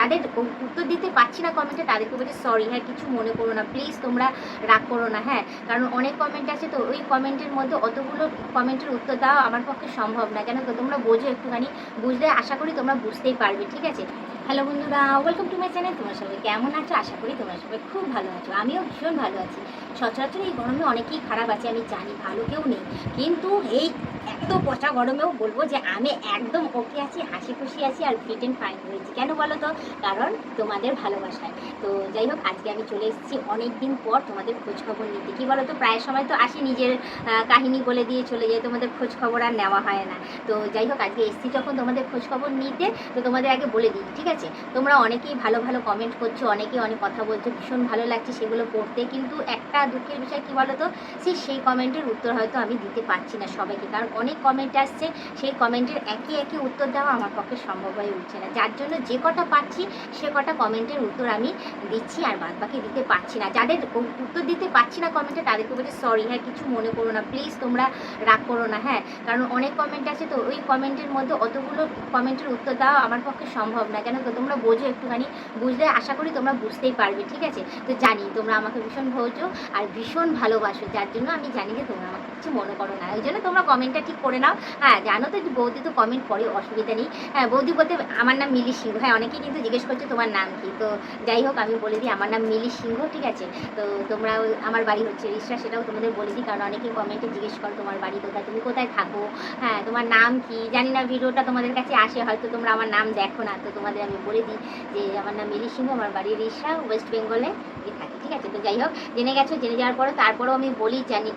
তাদের উত্তর দিতে পারছি না কমেন্টে, তাদেরকে বলছি সরি, হ্যাঁ কিছু মনে করো না প্লিজ, তোমরা রাগ করো না, হ্যাঁ কারণ অনেক কমেন্ট আছে তো ওই কমেন্টের মধ্যে অতগুলো কমেন্টের উত্তর দেওয়া আমার পক্ষে সম্ভব না। কেন তো তোমরা বোঝো একটুখানি, বুঝলে আশা করি তোমরা বুঝতেই পারবে, ঠিক আছে। হ্যালো বন্ধুরা, ওয়েলকাম টু মাই চ্যানেল। তোমরা সবাই কেমন আছো? আশা করি তোমরা সবাই খুব ভালো আছো, আমিও ভীষণ ভালো আছি। সচরাচর এই গরমে অনেকেই খারাপ আছে, আমি জানি, ভালো কেউ নেই, কিন্তু এই এত পচা গরমেও বলবো যে আমি একদম ওকে আছি, হাসি খুশি আছি আর ফিট অ্যান্ড ফাইন হয়েছি। কেন বলো তো? কারণ তোমাদের ভালোবাসায়। তো যাই হোক, আজকে আমি চলে এসেছি অনেক দিন পর তোমাদের খোঁজখবর নিতে। কী বলো তো, প্রায় সময় তো আসি নিজের কাহিনী বলে দিয়ে চলে যাই, তোমাদের খোঁজখবর আর নেওয়া হয় না। তো যাই হোক, আজকে এসেছি যখন তোমাদের খোঁজখবর নিতে, তো তোমাদের আগে বলে দিই, ঠিক আছে। তোমরা অনেকেই ভালো ভালো কমেন্ট করছো, অনেকেই অনেক কথা বলছো, ভীষণ ভালো লাগছে সেগুলো পড়তে, কিন্তু একটা দুঃখের বিষয় কী বলো তো, সেই কমেন্টের উত্তর হয়তো আমি দিতে পারছি না সবাইকে, কারণ অনেক কমেন্ট আসছে, সেই কমেন্টের একই একই উত্তর দেওয়া আমার পক্ষে সম্ভব হয়ে উঠছে না, যার জন্য যে কটা পাচ্ছি সে কটা কমেন্টের উত্তর আমি দিচ্ছি আর বাদ বাকি দিতে পারছি না। যাদের উত্তর দিতে পারছি না কমেন্টে, তাদেরকে বলছি সরি, হ্যাঁ কিছু মনে করো না প্লিজ, তোমরা রাগ করো না, হ্যাঁ কারণ অনেক কমেন্ট আছে তো ওই কমেন্টের মধ্যে অতগুলো কমেন্টের উত্তর দেওয়া আমার পক্ষে সম্ভব না। কেন তো তোমরা বোঝো একটুখানি, বুঝলে আশা করি তোমরা বুঝতেই পারবে, ঠিক আছে। তো জানি তোমরা আমাকে ভীষণ বোঝো আর ভীষণ ভালোবাসো, যার জন্য আমি জানি যে তোমরা আমাকে কিছু মনে করো না, ওই জন্য তোমরা কমেন্টটা ঠিক করে নাও। হ্যাঁ জানো তো যে বৌদি তো কমেন্ট করে, অসুবিধা নেই। হ্যাঁ বৌদি বলতে আমার নাম মিলি সিংহ। হ্যাঁ অনেকেই কিন্তু জিজ্ঞেস করছে তোমার নাম কি, তো যাই হোক আমি বলে দিই আমার নাম মিলি সিংহ, ঠিক আছে। তো তোমরা আমার বাড়ি হচ্ছে রিসরা, সেটাও তোমাদের বলে দিই, কারণ অনেকেই কমেন্টে জিজ্ঞেস করো তোমার বাড়ি কোথায়, তুমি কোথায় থাকো, হ্যাঁ তোমার নাম কি। জানি না ভিডিওটা তোমাদের কাছে আসে, হয়তো তোমরা আমার নাম দেখো না, তো তোমাদের আমি বলে দিই যে আমার নাম মিলি সিংহ, আমার বাড়ি রিসরা, ওয়েস্ট বেঙ্গলে থাকি, ঠিক আছে। তো যাই হোক, জেনে গেছো, জেনে যাওয়ার পরে তারপরেও আমি বলি, জানি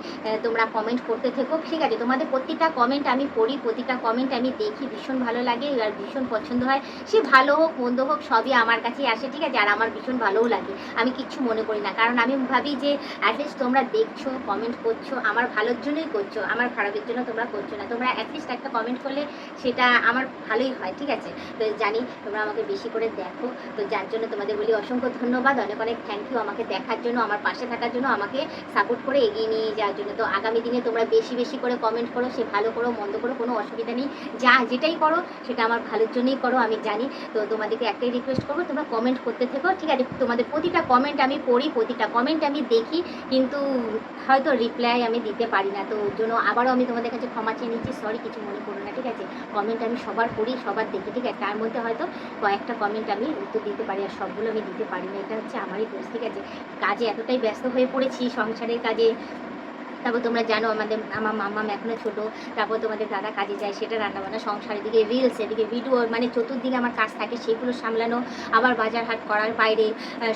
তোমরা কমেন্ট করতে থেকো, ঠিক আছে। তোমাদের প্রতিটা কমেন্ট আমি পড়ি, প্রতিটা কমেন্ট আমি দেখি, ভীষণ ভালো লাগে আর ভীষণ পছন্দ হয়। সে ভালো হোক মন্দ হোক সবই আমার কাছেই আসে, ঠিক আছে। আর আমার ভীষণ ভালোও লাগে, আমি কিচ্ছু মনে করি না, কারণ আমি ভাবি যে অ্যাটলিস্ট তোমরা দেখছো, কমেন্ট করছো, আমার ভালোর জন্যই করছো, আমার খারাপের জন্য তোমরা করছো না। তোমরা অ্যাটলিস্ট একটা কমেন্ট করলে সেটা আমার ভালোই হয়, ঠিক আছে। তো জানি তোমরা আমাকে বেশি করে দেখো, তো যার জন্য তোমাদের বলি অসংখ্য ধন্যবাদ, অনেক অনেক থ্যাংক ইউ আমাকে দেখার জন্য, আমার পাশে থাকার জন্য, আমাকে সাপোর্ট করে এগিয়ে নিয়ে যাওয়ার জন্য। তো আগামী দিনে তোমরা বেশি বেশি করে কমেন্ট করো, সে ভালো করো মন্দ করো, কোনো অসুবিধা নেই, যেটাই করো সেটা আমার ভালোর জন্যই করো, আমি জানি। তো তোমাদেরকে একটাই রিকোয়েস্ট করবো, তোমরা কমেন্ট করতে থেকো, ঠিক আছে। তোমাদের প্রতিটা কমেন্ট আমি পড়ি, প্রতিটা কমেন্ট আমি দেখি, কিন্তু হয়তো রিপ্লাই আমি দিতে পারি না, তো ওর জন্য আবারও আমি তোমাদের কাছে ক্ষমা চেয়ে নিচ্ছি, সরি, কিছু মনে করো না, ঠিক আছে। কমেন্ট আমি সবার পড়ি, সবার দেখি, ঠিক আছে। তার মধ্যে হয়তো কয়েকটা কমেন্ট আমি উত্তর দিতে পারি, আর সবগুলো আমি দিতে পারি না, এটা হচ্ছে আমারই দোষ, ঠিক আছে। কাজে এতটাই ব্যস্ত হয়ে পড়েছি, সংসারের কাজে। তারপর তোমরা জানো আমার মাম্মাম এখনও ছোটো, তারপর তোমাদের দাদা কাজে যায়, সেটা রান্নাবান্না, সংসার, এদিকে রিলস, এদিকে ভিডিও, মানে চতুর্দিকে আমার কাজ থাকে, সেগুলো সামলানো, আবার বাজার হাট করার বাইরে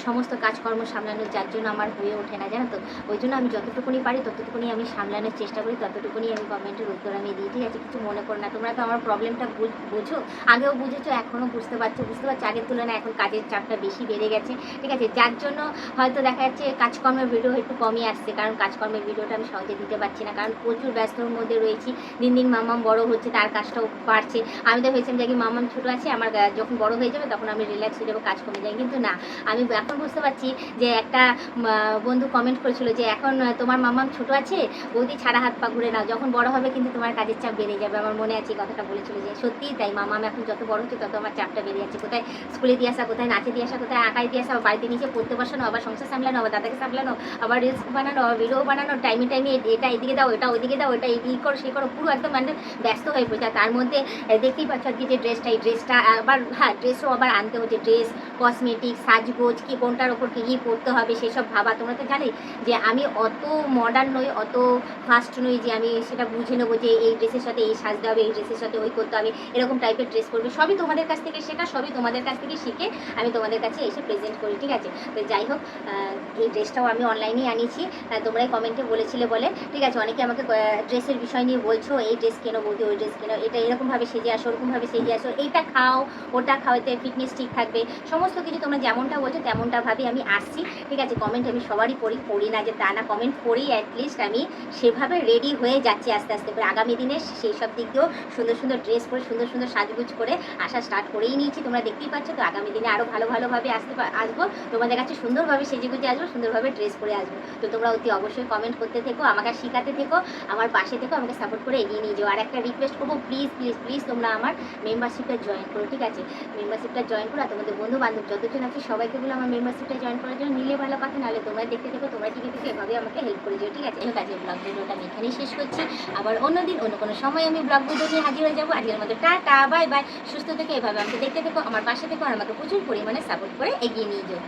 সমস্ত কাজকর্ম সামলানো, যার জন্য আমার হয়ে ওঠে না, জানো তো। ওই জন্য আমি যতটুকুনি পারি ততটুকুনি আমি সামলানোর চেষ্টা করি, ততটুকুনি আমি কমেন্টের উত্তর আমি দিই, ঠিক আছে। কিছু মনে করো না, তোমরা তো আমার প্রবলেমটা বুঝো, আগেও বুঝেছো, এখনও বুঝতে পারছো, আগের তুলনায় এখন কাজের চাপটা বেশি বেড়ে গেছে, ঠিক আছে। যার জন্য হয়তো দেখা যাচ্ছে কাজকর্মের ভিডিও একটু কমই আসছে, কারণ কাজকর্মের ভিডিওটা আমি সহজে দিতে পারছি না, কারণ প্রচুর ব্যস্তর মধ্যে রয়েছি। দিন দিন মাম্মাম বড় হচ্ছে, তার কাজটাও বাড়ছে। আমি তো ভেবেছিলাম যে মাম্মাম ছোটো আছে, আমার যখন বড় হয়ে যাবে তখন আমি রিল্যাক্স হয়ে যাবো, কাজ কমে যায়, কিন্তু না, আমি এখন বুঝতে পারছি যে একটা বন্ধু কমেন্ট করেছিল যে এখন তোমার মাম্মাম ছোটো আছে, বৌদি ছাড়া হাত পা ঘুরে নাও, যখন বড় হবে কিন্তু তোমার কাজের চাপ বেড়ে যাবে। আমার মনে আছে কথাটা বলেছিল, যে সত্যিই তাই, মাম্মাম এখন যত বড় হচ্ছে তত আমার চাপটা বেড়ে যাচ্ছে, কোথায় স্কুলে দিয়ে আসা, কোথায় নাচে দিয়ে আসা, কোথায় আঁকায় দিয়ে আসা, বাড়িতে নিচে পড়তে বসানো, আবার সংসার সামলানো, আবার দাদাকে সামলানো, আবার রিলস বানানো, আবার ভিডিও বানানো, টাইমে টাইমে এটা এদিকে দাও, এটা ওইদিকে দাও, এটা এই করো সে করো, পুরো একদম মানে ব্যস্ত হয়ে পড়ছে। তার মধ্যে দেখতেই পাচ্ছ আজকে যে ড্রেসটা, এই ড্রেসটা আবার, হ্যাঁ ড্রেসও আবার আনতে হচ্ছে, ড্রেস, কসমেটিক, সাজগোজ, কি কোনটার ওপর কী পরতে হবে সেসব ভাবা। তোমরা তো জানোই যে আমি অত মডার্ন নই, অত ফাস্ট নই যে আমি সেটা বুঝে নেবো যে এই ড্রেসের সাথে এই সাজতে হবে, এই ড্রেসের সাথে ওই করতে হবে, এরকম টাইপের ড্রেস করবে, সবই তোমাদের কাছ থেকে শেখা, সবই তোমাদের কাছ থেকে শিখে আমি তোমাদের কাছে এসে প্রেজেন্ট করি, ঠিক আছে। তো যাই হোক, এই ড্রেসটাও আমি অনলাইনেই আনিয়েছি, তোমরাই কমেন্টে বলেছিলে বলে, ঠিক আছে। অনেকে আমাকে ড্রেসের বিষয় নিয়ে বলছো, এই ড্রেস কেনো বলতে, ওই ড্রেস কেনো, এটা এরকমভাবে সেজে আসো, ওরকমভাবে সেজে আসো, এইটা খাও ওটা খাও, এতে ফিটনেস ঠিক থাকবে, সমস্ত কিছু তোমরা যেমনটা বলছো তেমনটা ভাবে আমি আসছি, ঠিক আছে। কমেন্ট আমি সবারই পড়ি না যে তা না, কমেন্ট পড়ি, অ্যাটলিস্ট আমি সেভাবে রেডি হয়ে যাচ্ছি আস্তে আস্তে করে। আগামী দিনে সেই সব দিক দিয়েও সুন্দর সুন্দর ড্রেস পরে, সুন্দর সুন্দর সাজগুজ করে আসা স্টার্ট করেই নিয়েছি, তোমরা দেখতেই পাচ্ছ। তো আগামী দিনে আরও ভালোভাবে আসবো তোমাদের কাছে, সুন্দরভাবে সেজেগুজে আসবো, সুন্দরভাবে ড্রেস পরে আসবো। তো তোমরা অতি অবশ্যই কমেন্ট করতে থেকো, আমাকে শেখাতে থেকো, আমার পাশে থেকো, আমাকে সাপোর্ট করে এগিয়ে নিয়ে যাও। আর একটা রিকোয়েস্ট করবো, প্লিজ প্লিজ প্লিজ তোমরা আমার মেম্বারশিপটা জয়েন করো, ঠিক আছে? মেম্বারশিপটা জয়েন করো। আর তোমাদের বন্ধু বান্ধব যতজন আছে সবাইকে বলে আমার মেম্বারশিপটা জয়েন করার জন্য। নিলে ভালো কথা, নাহলে তোমরা দেখতে থেকো, তোমরা টিকে থেকে এভাবে আমাকে হেল্প করে দিও, ঠিক আছে? ঠিক আছে, ব্লগ ভিডিওটা আমি এখানেই শেষ করছি। আবার অন্যদিন অন্য কোনো সময় আমি ব্লগ ভিডিও নিয়ে হাজির হয়ে যাবো। আজকের মতো টাটা, বাই বাই। সুস্থ থেকে এভাবে আমাকে দেখতে থেকো, আমার পাশে থেকো, আর আমাকে প্রচুর পরিমাণে সাপোর্ট করে এগিয়ে নিয়ে যাও।